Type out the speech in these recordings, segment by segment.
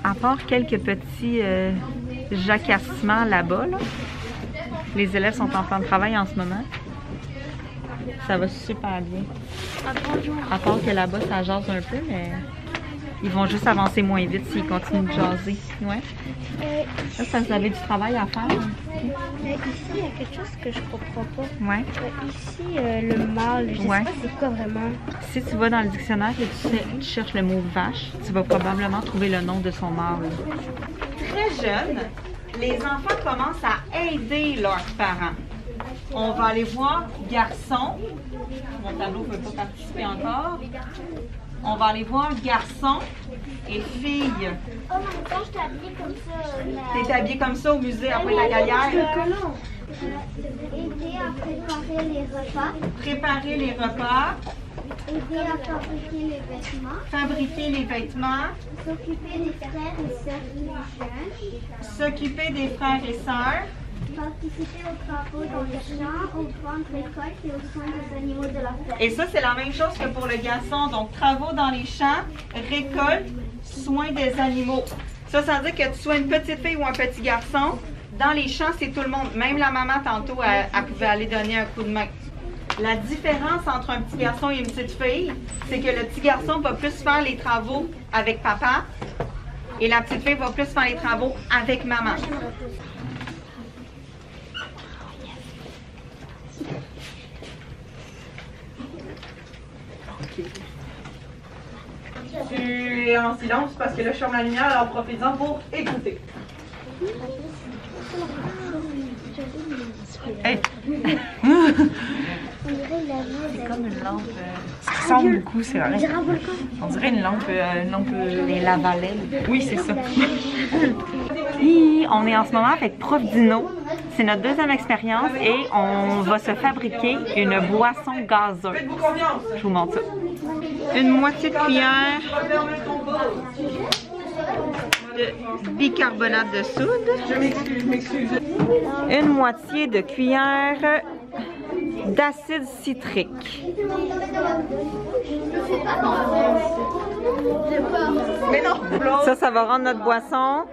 À part quelques petits jacassements là-bas, là, les élèves sont en plan de travail en ce moment. Ça va super bien. À part que là-bas, ça jase un peu, mais ils vont juste avancer moins vite s'ils continuent de jaser. Ouais. Ça, vous avez du travail à faire. Ici, il y a quelque chose que je comprends pas. Ouais. Ici, le mâle, je sais pas c'est quoi vraiment. Si tu vas dans le dictionnaire et tu cherches le mot vache, tu vas probablement trouver le nom de son mâle. Très jeune, les enfants commencent à aider leurs parents. On va aller voir garçon. Mon tableau ne peut pas participer encore. On va aller voir garçon et fille. Oh, mais quand je t'ai habillée comme ça. T'es habillée comme ça au musée à Pointe-la-Gallière? Aider à préparer les repas. Préparer les repas. Aider à fabriquer les vêtements. Fabriquer les vêtements. S'occuper des frères et sœurs plus jeunes. S'occuper des frères et sœurs. Participer aux travaux dans les champs, aux grandes récoltes et aux soins des animaux de la ferme. Et ça, c'est la même chose que pour le garçon. Donc, travaux dans les champs, récolte, soins des animaux. Ça veut dire que tu sois une petite fille ou un petit garçon, dans les champs, c'est tout le monde. Même la maman, tantôt, elle pouvait aller donner un coup de main. La différence entre un petit garçon et une petite fille, c'est que le petit garçon va plus faire les travaux avec papa et la petite fille va plus faire les travaux avec maman. Tu es en silence parce que là je ferme la lumière, alors profite-en pour écouter. Hey. C'est comme une lampe. Ça ressemble beaucoup, c'est vrai. On dirait une lampe des Lavalais. Oui, c'est ça. Puis, on est en ce moment avec Prof Dino. C'est notre deuxième expérience et on va se fabriquer une boisson gazeuse. Je vous montre ça. Une moitié de cuillère de bicarbonate de soude. Une moitié de cuillère d'acide citrique. Mais non! Ça va rendre notre boisson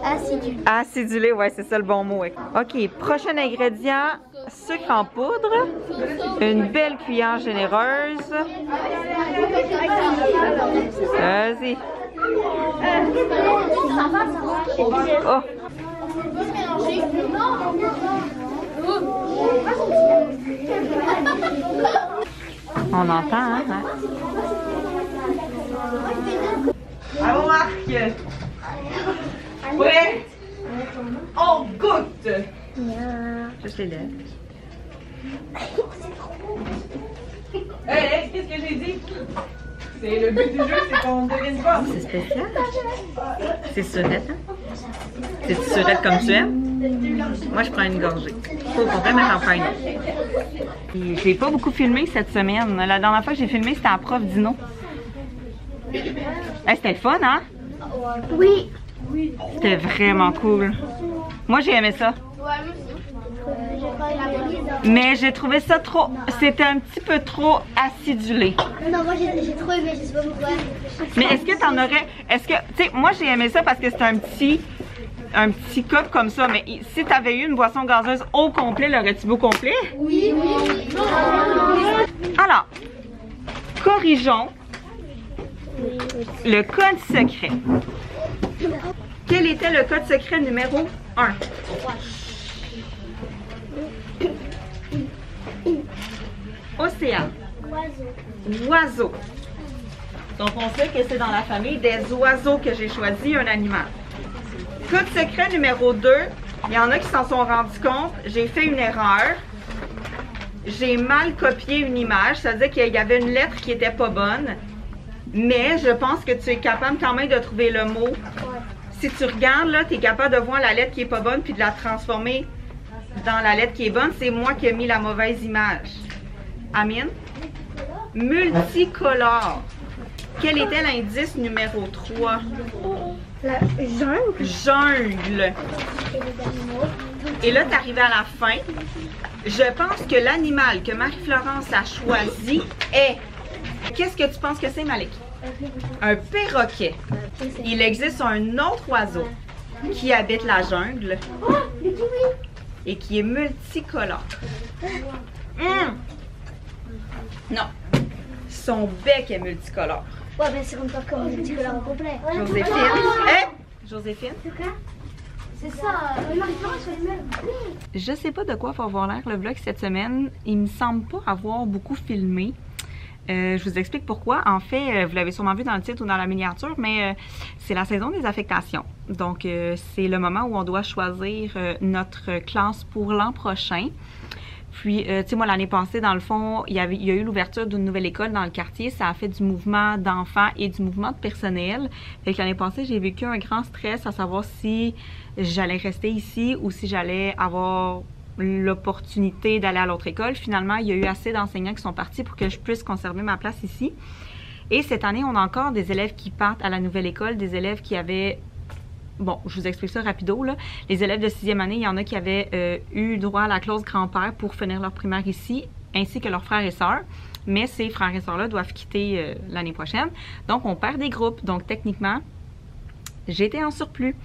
Acidulé. acidulée. Ouais, c'est ça le bon mot. OK, prochain ingrédient, sucre en poudre, une belle cuillère généreuse. Vas-y. Oh. On entend, hein? Allô, Marc? Ouais? On goûte! Juste les lèvres. Hey, qu'est-ce que j'ai dit? C'est le but du jeu, c'est qu'on ne devine pas. C'est spécial. C'est surette, hein? C'est surette comme tu aimes? Moi, je prends une gorgée. Faut vraiment en prendre une autre. J'ai pas beaucoup filmé cette semaine. La dernière fois que j'ai filmé, c'était à Prof Dino. Hey, c'était le fun, hein? Oui. C'était vraiment cool. Moi, j'ai aimé ça. Mais j'ai trouvé ça trop... C'était un petit peu trop acidulé. Non, moi j'ai trop aimé, je sais pas pourquoi. Mais est-ce que t'en aurais... Est-ce que... Tu sais, moi, j'ai aimé ça parce que c'était un petit cup comme ça. Mais si t'avais eu une boisson gazeuse au complet, l'aurais-tu beau complet? Oui. Alors, corrigeons le code secret. Quel était le code secret numéro 1? Océan. Oiseau. Donc, on sait que c'est dans la famille des oiseaux que j'ai choisi un animal. Code secret numéro 2. Il y en a qui s'en sont rendus compte. J'ai fait une erreur. J'ai mal copié une image. Ça veut dire qu'il y avait une lettre qui n'était pas bonne. Mais je pense que tu es capable quand même de trouver le mot. Si tu regardes, là, tu es capable de voir la lettre qui n'est pas bonne puis de la transformer dans la lettre qui est bonne. C'est moi qui ai mis la mauvaise image. Amine? Multicolore. Quel était l'indice numéro 3? La jungle. Jungle. Et là, tu arrives à la fin. Je pense que l'animal que Marie-Florence a choisi est... Qu'est-ce que tu penses que c'est, Malik? Un perroquet. Il existe un autre oiseau qui habite la jungle et qui est multicolore. Non, son bec est multicolore. Ouais, mais c'est comme multicolore au complet. Joséphine. Hey! Joséphine. C'est ça, Je sais pas de quoi va avoir l'air le vlog cette semaine. Il me semble pas avoir beaucoup filmé. Je vous explique pourquoi. En fait, vous l'avez sûrement vu dans le titre ou dans la miniature, mais c'est la saison des affectations. Donc, c'est le moment où on doit choisir notre classe pour l'an prochain. Puis, tu sais, moi, l'année passée, dans le fond, il y a eu l'ouverture d'une nouvelle école dans le quartier. Ça a fait du mouvement d'enfants et du mouvement de personnel. Fait que l'année passée, j'ai vécu un grand stress à savoir si j'allais rester ici ou si j'allais avoir l'opportunité d'aller à l'autre école. Finalement, il y a eu assez d'enseignants qui sont partis pour que je puisse conserver ma place ici. Et cette année, on a encore des élèves qui partent à la nouvelle école, des élèves qui avaient... Bon, je vous explique ça rapido, là. Les élèves de 6e année, il y en a qui avaient eu droit à la clause grand-père pour finir leur primaire ici, ainsi que leurs frères et sœurs. Mais ces frères et sœurs-là doivent quitter l'année prochaine. Donc, on perd des groupes. Donc, techniquement, j'étais en surplus.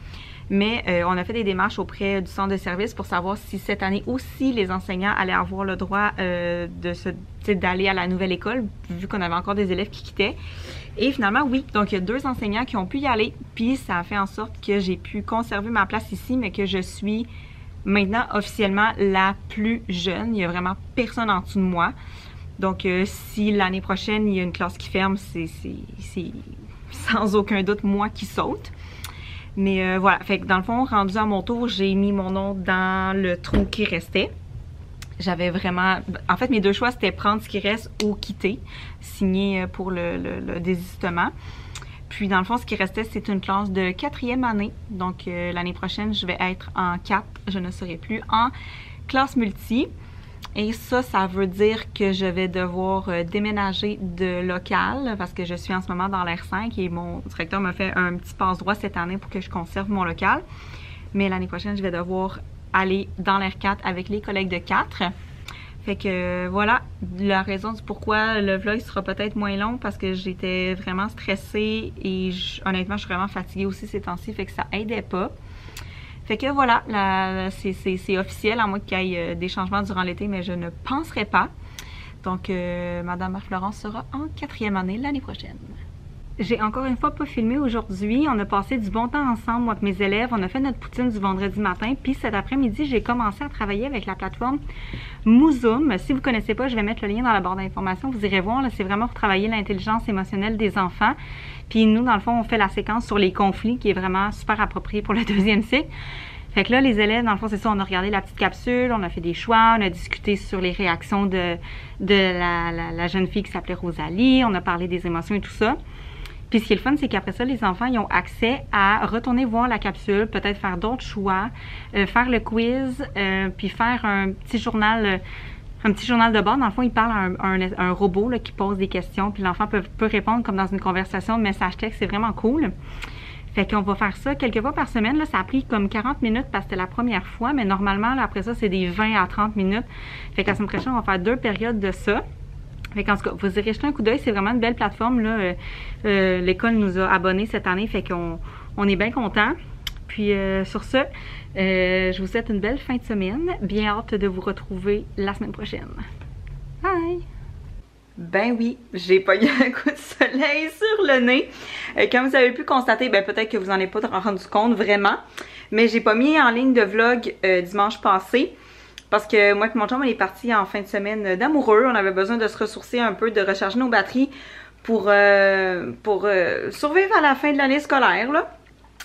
Mais on a fait des démarches auprès du centre de service pour savoir si cette année aussi, les enseignants allaient avoir le droit d'aller à la nouvelle école, vu qu'on avait encore des élèves qui quittaient. Et finalement, oui. Donc, il y a 2 enseignants qui ont pu y aller. Puis, ça a fait en sorte que j'ai pu conserver ma place ici, mais que je suis maintenant officiellement la plus jeune. Il n'y a vraiment personne en dessous de moi. Donc, si l'année prochaine, il y a une classe qui ferme, c'est sans aucun doute moi qui saute. Mais voilà, fait que dans le fond, rendu à mon tour, j'ai mis mon nom dans le trou qui restait. J'avais vraiment... En fait, mes 2 choix, c'était prendre ce qui reste ou quitter, signer pour le désistement. Puis, dans le fond, ce qui restait, c'est une classe de 4e année. Donc, l'année prochaine, je vais être en 4. Je ne serai plus en classe multi. Et ça veut dire que je vais devoir déménager de local parce que je suis en ce moment dans l'R5 et mon directeur m'a fait un petit passe-droit cette année pour que je conserve mon local. Mais l'année prochaine, je vais devoir aller dans l'R4 avec les collègues de 4. Fait que voilà la raison du pourquoi le vlog sera peut-être moins long parce que j'étais vraiment stressée et honnêtement, je suis vraiment fatiguée aussi ces temps-ci, fait que ça aidait pas. Fait que voilà, c'est officiel, à moins qu'il y ait des changements durant l'été, mais je ne penserai pas. Donc, Madame Marie-Florence sera en 4e année l'année prochaine. J'ai encore une fois pas filmé aujourd'hui. On a passé du bon temps ensemble, moi et mes élèves. On a fait notre poutine du vendredi matin. Puis cet après-midi, j'ai commencé à travailler avec la plateforme Moozoom. Si vous ne connaissez pas, je vais mettre le lien dans la barre d'informations. Vous irez voir. C'est vraiment pour travailler l'intelligence émotionnelle des enfants. Puis nous, dans le fond, on fait la séquence sur les conflits qui est vraiment super appropriée pour le 2e cycle. Fait que là, les élèves, dans le fond, c'est ça, on a regardé la petite capsule, on a fait des choix, on a discuté sur les réactions de la jeune fille qui s'appelait Rosalie, on a parlé des émotions et tout ça. Puis ce qui est le fun, c'est qu'après ça, les enfants, ils ont accès à retourner voir la capsule, peut-être faire d'autres choix, faire le quiz, puis faire un petit journal de bord. Dans le fond, il parle à un robot là, qui pose des questions, puis l'enfant peut répondre comme dans une conversation de message texte. C'est vraiment cool. Fait qu'on va faire ça quelques fois par semaine. Là, ça a pris comme 40 minutes parce que c'était la première fois, mais normalement, là, après ça, c'est des 20 à 30 minutes. Fait que la semaine prochaine, on va faire 2 périodes de ça. Fait qu'en tout cas, vous irez jeter un coup d'œil, c'est vraiment une belle plateforme, là. L'école nous a abonnés cette année, fait qu'on est bien contents. Puis sur ce, je vous souhaite une belle fin de semaine. Bien hâte de vous retrouver la semaine prochaine. Bye! Ben oui, j'ai pogné un coup de soleil sur le nez. Comme vous avez pu constater, ben peut-être que vous n'en avez pas rendu compte vraiment. Mais j'ai pas mis en ligne de vlog dimanche passé. Parce que moi et mon chum, on est parti en fin de semaine d'amoureux. On avait besoin de se ressourcer un peu, de recharger nos batteries pour survivre à la fin de l'année scolaire, là.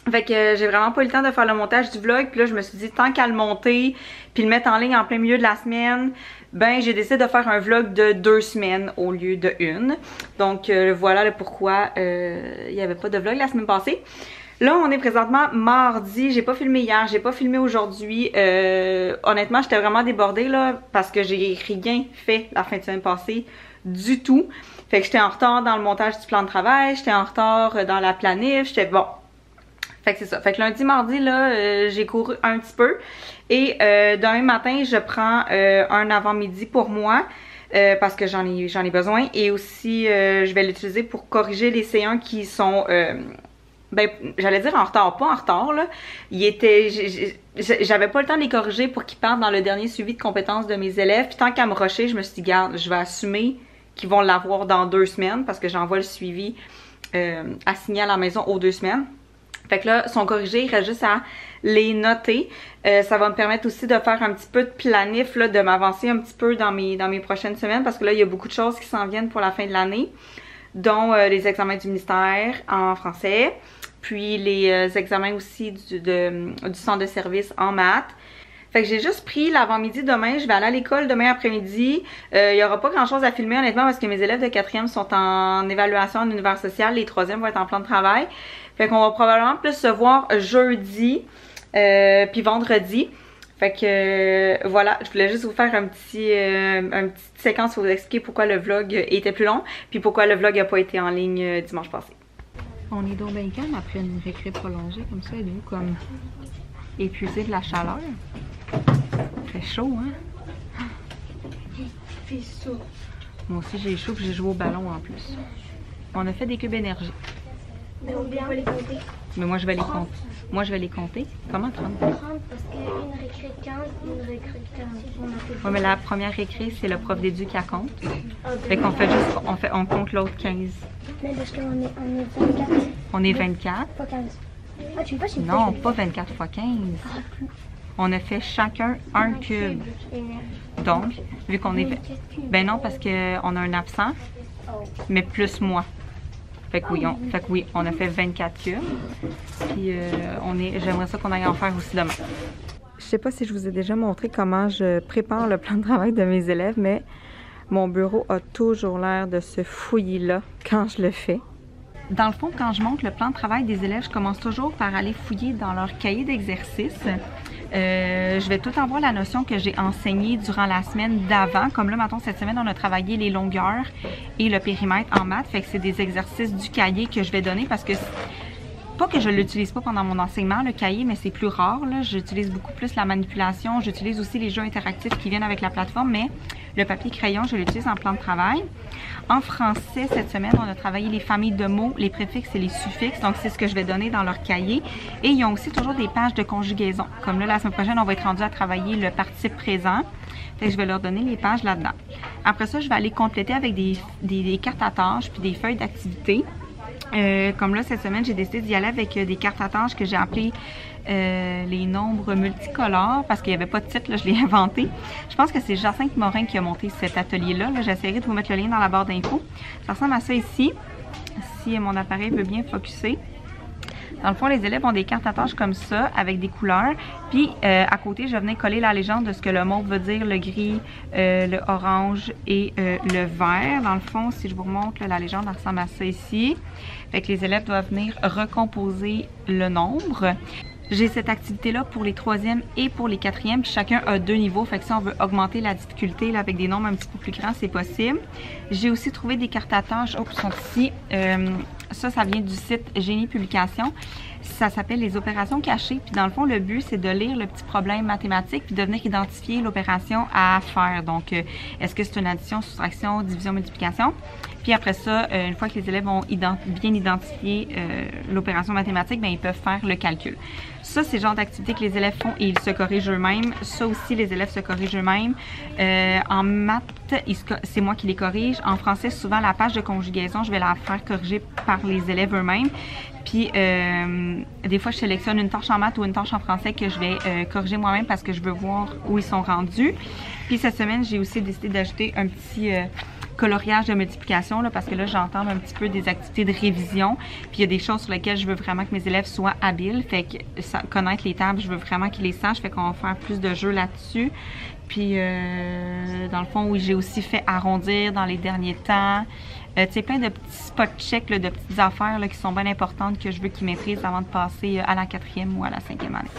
Fait que j'ai vraiment pas eu le temps de faire le montage du vlog. Puis là, je me suis dit, tant qu'à le monter, puis le mettre en ligne en plein milieu de la semaine, ben j'ai décidé de faire un vlog de 2 semaines au lieu de 1. Donc voilà le pourquoi il n'y avait pas de vlog la semaine passée. Là, on est présentement mardi. J'ai pas filmé hier, j'ai pas filmé aujourd'hui. Honnêtement, j'étais vraiment débordée là parce que j'ai rien fait la fin de semaine passée du tout. Fait que j'étais en retard dans le montage du plan de travail, j'étais en retard dans la planif, j'étais bon. Fait que c'est ça. Fait que lundi, mardi, là, j'ai couru un petit peu. Et demain matin, je prends un avant-midi pour moi. parce que j'en ai besoin. Et aussi, je vais l'utiliser pour corriger les C1 qui sont, ben, j'allais dire en retard, pas en retard, là. J'avais pas le temps de les corriger pour qu'ils partent dans le dernier suivi de compétences de mes élèves. Puis tant qu'à me rusher, je me suis dit, garde, je vais assumer qu'ils vont l'avoir dans 2 semaines parce que j'envoie le suivi assigné à la maison aux 2 semaines. Fait que là, sont corrigés, il reste juste à les noter. Ça va me permettre aussi de faire un petit peu de planif, là, de m'avancer un petit peu dans mes prochaines semaines parce que là, il y a beaucoup de choses qui s'en viennent pour la fin de l'année, dont les examens du ministère en français, puis les examens aussi du centre de service en maths. Fait que j'ai juste pris l'avant-midi demain, je vais aller à l'école demain après-midi. Il n'y aura pas grand-chose à filmer honnêtement parce que mes élèves de 4e sont en évaluation en univers social, les 3e vont être en plan de travail. Fait qu'on va probablement plus se voir jeudi puis vendredi. Fait que voilà, je voulais juste vous faire une petite séquence pour vous expliquer pourquoi le vlog était plus long puis pourquoi le vlog n'a pas été en ligne dimanche passé. On est donc bien calme après une récré prolongée comme ça, êtes-vous comme épuisé de la chaleur? Il fait chaud, hein? Il fait chaud. Moi aussi j'ai chaud puis j'ai joué au ballon en plus. On a fait des cubes énergie. Mais on va les compter. Mais moi je vais les compter. Moi je vais les compter. Comment 30? 30 parce qu'une récré de 15, une récré de 15. Oui, mais la première récré, c'est le prof d'édu qui la compte. Fait qu'on fait juste, on compte l'autre 15. Mais parce qu'on est 24. On est 24. Pas 15. Ah, tu veux pas, Non, pas 24 fois 15. On a fait chacun un cube. Donc, vu qu'on est... Ben non, parce qu'on a un absent, mais plus moi. Fait que oui, on a fait 24 cubes. Puis j'aimerais ça qu'on aille en faire aussi demain. Je sais pas si je vous ai déjà montré comment je prépare le plan de travail de mes élèves, mais mon bureau a toujours l'air de se fouiller là quand je le fais. Dans le fond, quand je monte le plan de travail des élèves, je commence toujours par aller fouiller dans leur cahier d'exercice. Je vais tout en voir la notion que j'ai enseignée durant la semaine d'avant. Comme là, maintenant, cette semaine, on a travaillé les longueurs et le périmètre en maths. Fait que c'est des exercices du cahier que je vais donner parce que, pas que je ne l'utilise pas pendant mon enseignement, le cahier, mais c'est plus rare. J'utilise beaucoup plus la manipulation. J'utilise aussi les jeux interactifs qui viennent avec la plateforme, mais le papier crayon, je l'utilise en plan de travail. En français, cette semaine, on a travaillé les familles de mots, les préfixes et les suffixes. Donc, c'est ce que je vais donner dans leur cahier. Et ils ont aussi toujours des pages de conjugaison. Comme là, la semaine prochaine, on va être rendu à travailler le participe présent. Fait que je vais leur donner les pages là-dedans. Après ça, je vais aller compléter avec des cartes à tâches puis des feuilles d'activité. Comme là, cette semaine, j'ai décidé d'y aller avec des cartes à tâches que j'ai appelées les nombres multicolores parce qu'il n'y avait pas de titre, là, je l'ai inventé. Je pense que c'est Jacinthe Morin qui a monté cet atelier-là. J'essaierai de vous mettre le lien dans la barre d'infos. Ça ressemble à ça ici, si mon appareil veut bien focusser. Dans le fond, les élèves ont des cartes à tâches comme ça, avec des couleurs. Puis, à côté, je venais coller la légende de ce que le mauve veut dire, le gris, le orange et le vert. Dans le fond, si je vous remontre, là, la légende elle ressemble à ça ici. Fait que les élèves doivent venir recomposer le nombre. J'ai cette activité-là pour les 3e et pour les 4e, puis chacun a 2 niveaux. Fait que si on veut augmenter la difficulté là, avec des nombres un petit peu plus grands, c'est possible. J'ai aussi trouvé des cartes à tâches. Oh, ils sont ici. Ça vient du site Génie Publication. Ça s'appelle les opérations cachées. Puis dans le fond, le but, c'est de lire le petit problème mathématique puis de venir identifier l'opération à faire. Donc, est-ce que c'est une addition, soustraction, division, multiplication? Puis après ça, une fois que les élèves ont bien identifié l'opération mathématique, bien, ils peuvent faire le calcul. Ça, c'est le genre d'activité que les élèves font et ils se corrigent eux-mêmes. Ça aussi, les élèves se corrigent eux-mêmes. En maths, c'est moi qui les corrige. En français, souvent, la page de conjugaison, je vais la faire corriger par les élèves eux-mêmes. Puis, des fois, je sélectionne une tâche en maths ou une tâche en français que je vais corriger moi-même parce que je veux voir où ils sont rendus. Puis, cette semaine, j'ai aussi décidé d'ajouter un petit coloriage de multiplication là, parce que là, j'entame un petit peu des activités de révision. Puis, il y a des choses sur lesquelles je veux vraiment que mes élèves soient habiles. Fait que connaître les tables, je veux vraiment qu'ils les sachent. Fait qu'on va faire plus de jeux là-dessus. Puis, dans le fond, oui, j'ai aussi fait arrondir dans les derniers temps. Tu sais, plein de petits spot checks, là, de petites affaires là, qui sont bien importantes que je veux qu'ils maîtrisent avant de passer à la 4e ou à la 5e année.